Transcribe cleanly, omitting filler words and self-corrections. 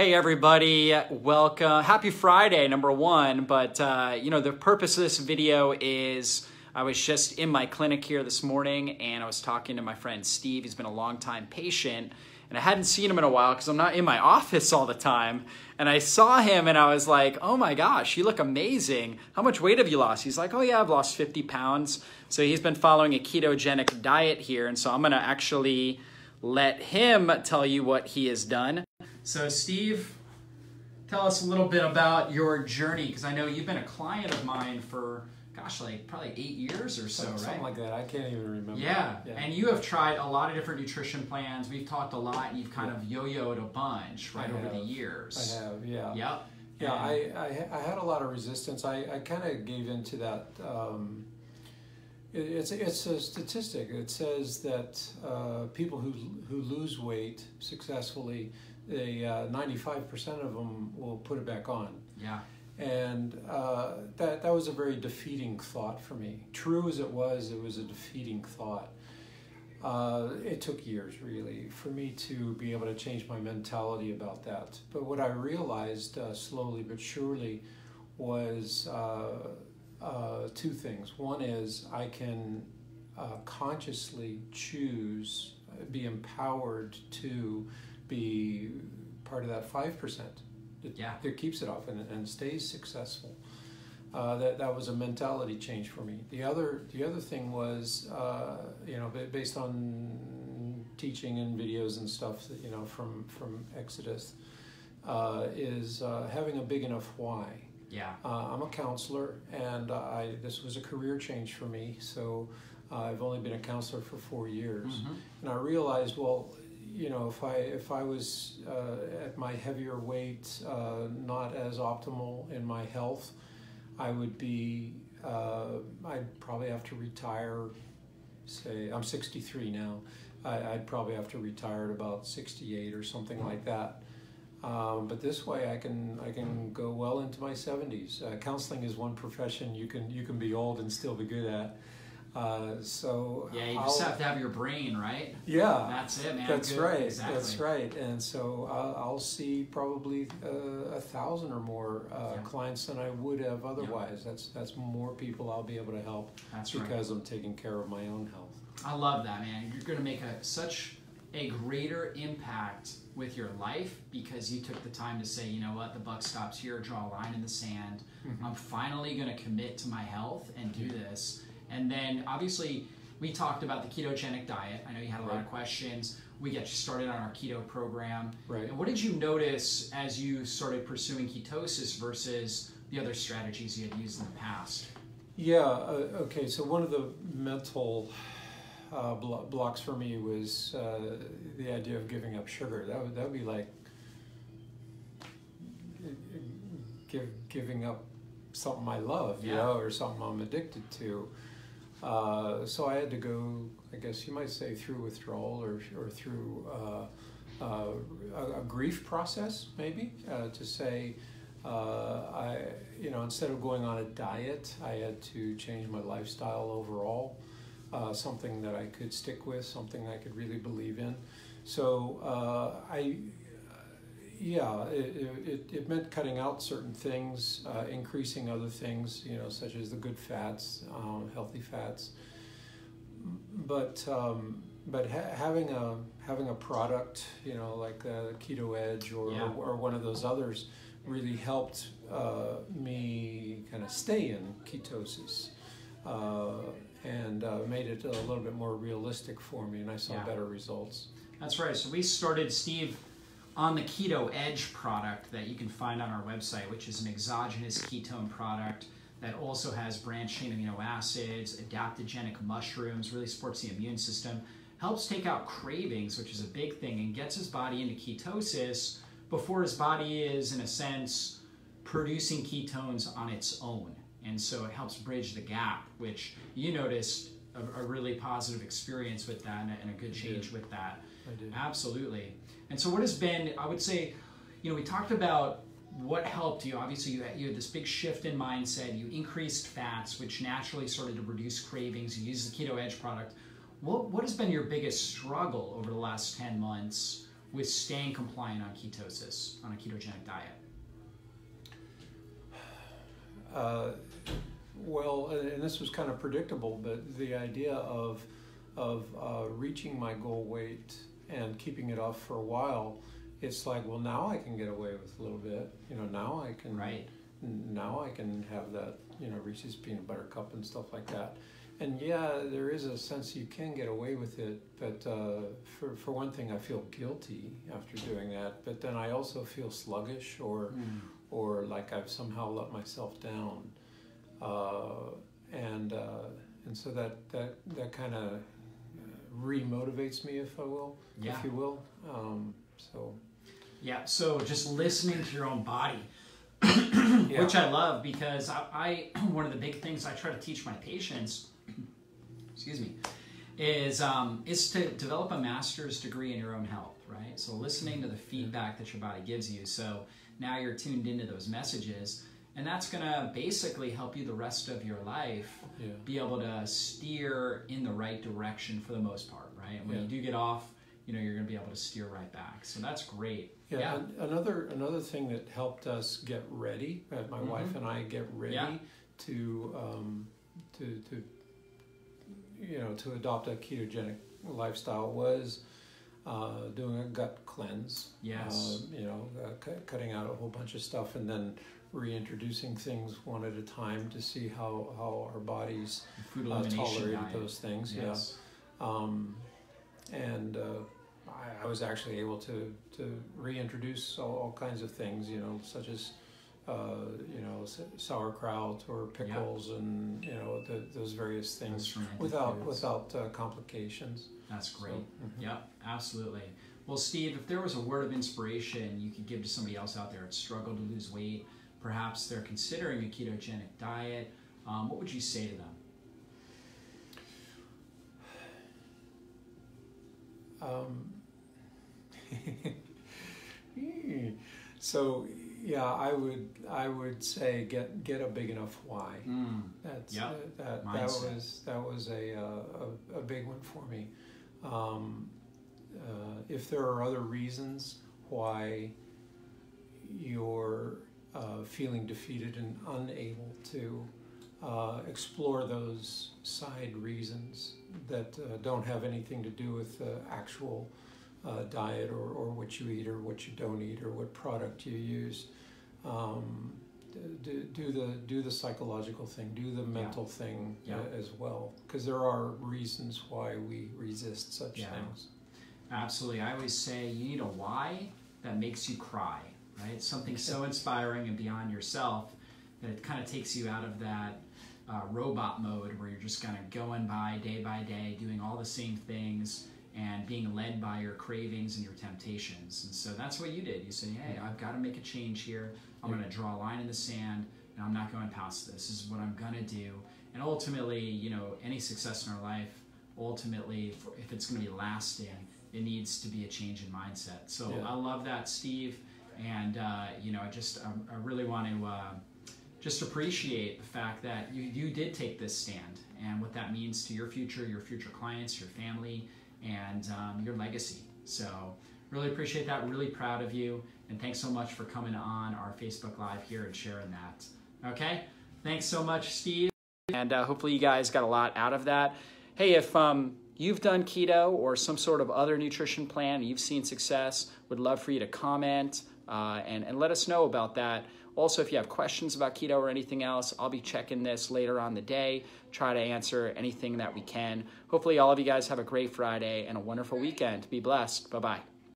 Hey everybody, welcome. Happy Friday, number one. But the purpose of this video is I was just in my clinic here this morning and I was talking to my friend Steve. He's been a longtime patient and I hadn't seen him in a while because I'm not in my office all the time. And I saw him and I was like, oh my gosh, you look amazing. How much weight have you lost? He's like, oh yeah, I've lost 50 pounds. So he's been following a ketogenic diet here. And so I'm gonna actually let him tell you what he has done. So Steve, tell us a little bit about your journey, because I know you've been a client of mine for, gosh, like probably 8 years or so, right? Something like that. I can't even remember. Yeah, and you have tried a lot of different nutrition plans. We've talked a lot, and you've kind of yo-yoed a bunch, right, over the years. I have, yeah. Yep. Yeah, I had a lot of resistance. I kind of gave into that. It's a statistic. It says that people who lose weight successfully, 95% of them will put it back on. Yeah. And that was a very defeating thought for me. True as it was a defeating thought. It took years, really, for me to be able to change my mentality about that. But what I realized slowly but surely was two things. One is I can consciously choose, be empowered to be part of that 5% that keeps it off and stays successful. That was a mentality change for me. The other thing was, based on teaching and videos and stuff, from Exodus, is having a big enough why. Yeah. I'm a counselor, and this was a career change for me. So I've only been a counselor for 4 years, and I realized, well, if I was at my heavier weight, not as optimal in my health, I would be. I'd probably have to retire. Say I'm 63 now. I'd probably have to retire at about 68 or something like that. But this way, I can go well into my 70s. Counseling is one profession you can be old and still be good at. So yeah, you just have to have your brain, right? Yeah, that's it, man. That's Good. right. Exactly. That's right. And so I'll see probably 1,000 or more clients than I would have otherwise. Yep. That's more people I'll be able to help. That's because right. I'm taking care of my own health. I love that, man. You're going to make such a greater impact with your life because you took the time to say, you know what, the buck stops here, draw a line in the sand. I'm finally going to commit to my health and do this. And then obviously we talked about the ketogenic diet. I know you had a lot of questions. We got you started on our keto program. Right. And what did you notice as you started pursuing ketosis versus the other strategies you had used in the past? Yeah, okay, so one of the mental blocks for me was the idea of giving up sugar. That would be like giving up something I love, or something I'm addicted to. So I had to go, I guess you might say, through withdrawal or through a grief process, maybe, to say, instead of going on a diet, I had to change my lifestyle overall. Something that I could stick with, something I could really believe in. So it meant cutting out certain things, increasing other things, such as the good fats, healthy fats. But having a product, like Keto Edge or one of those others, really helped me kind of stay in ketosis. And made it a little bit more realistic for me, and I saw better results. That's right. So we started, Steve, on the Keto Edge product that you can find on our website, which is an exogenous ketone product that also has branched-chain amino acids, adaptogenic mushrooms, really supports the immune system, helps take out cravings, which is a big thing, and gets his body into ketosis before his body is, in a sense, producing ketones on its own. And so it helps bridge the gap, which you noticed a really positive experience with that and a good change with that. I did. Absolutely. And so what has been, I would say, we talked about what helped you. Obviously, you had this big shift in mindset. You increased fats, which naturally started to reduce cravings. You used the Keto Edge product. What has been your biggest struggle over the last 10 months with staying compliant on ketosis, on a ketogenic diet? Well, and this was kind of predictable, but the idea of reaching my goal weight and keeping it off for a while, it's like, well, now I can get away with a little bit. Now I can. Right. Now I can have that, Reese's peanut butter cup and stuff like that. And yeah, there is a sense you can get away with it, but for one thing, I feel guilty after doing that. But then I also feel sluggish, or like I've somehow let myself down, and so that kind of remotivates me, if you will. So just listening to your own body. Yeah. Which I love, because I one of the big things I try to teach my patients, excuse me, is to develop a master's degree in your own health, right? So listening to the feedback that your body gives you. So now you're tuned into those messages, and that's going to basically help you the rest of your life be able to steer in the right direction for the most part, right? And when you do get off, you're going to be able to steer right back. So that's great. Yeah. Another thing that helped us get ready, my wife and I get ready to adopt a ketogenic lifestyle, was doing a gut cleanse. Yes. Cutting out a whole bunch of stuff and then reintroducing things one at a time to see how our bodies tolerated those things. Yes. I was actually able to reintroduce all kinds of things, such as sauerkraut or pickles and those various things without complications. That's great. Yep, absolutely. Well, Steve, if there was a word of inspiration you could give to somebody else out there that struggled to lose weight, perhaps they're considering a ketogenic diet, what would you say to them? So yeah, I would say get a big enough why. That was a big one for me. If there are other reasons why you're feeling defeated and unable to explore those side reasons that don't have anything to do with the actual diet or what you eat or what you don't eat or what product you use, do the psychological thing, do the mental thing as well, because there are reasons why we resist such things. Absolutely. I always say you need a why that makes you cry, right? Something so inspiring and beyond yourself that it kind of takes you out of that robot mode where you're just kind of going by day, doing all the same things and being led by your cravings and your temptations. And so that's what you did. You said, hey, I've got to make a change here. I'm going to draw a line in the sand, and I'm not going past this. This is what I'm going to do. And ultimately, any success in our life, ultimately, if it's going to be lasting, it needs to be a change in mindset. So I love that, Steve. And, I really want to just appreciate the fact that you did take this stand and what that means to your future clients, your family, and your legacy. So really appreciate that. Really proud of you. And thanks so much for coming on our Facebook Live here and sharing that. Okay? Thanks so much, Steve. And hopefully you guys got a lot out of that. Hey, if you've done keto or some sort of other nutrition plan and you've seen success, would love for you to comment and let us know about that. Also, if you have questions about keto or anything else, I'll be checking this later on the day, try to answer anything that we can. Hopefully all of you guys have a great Friday and a wonderful weekend. Be blessed. Bye-bye.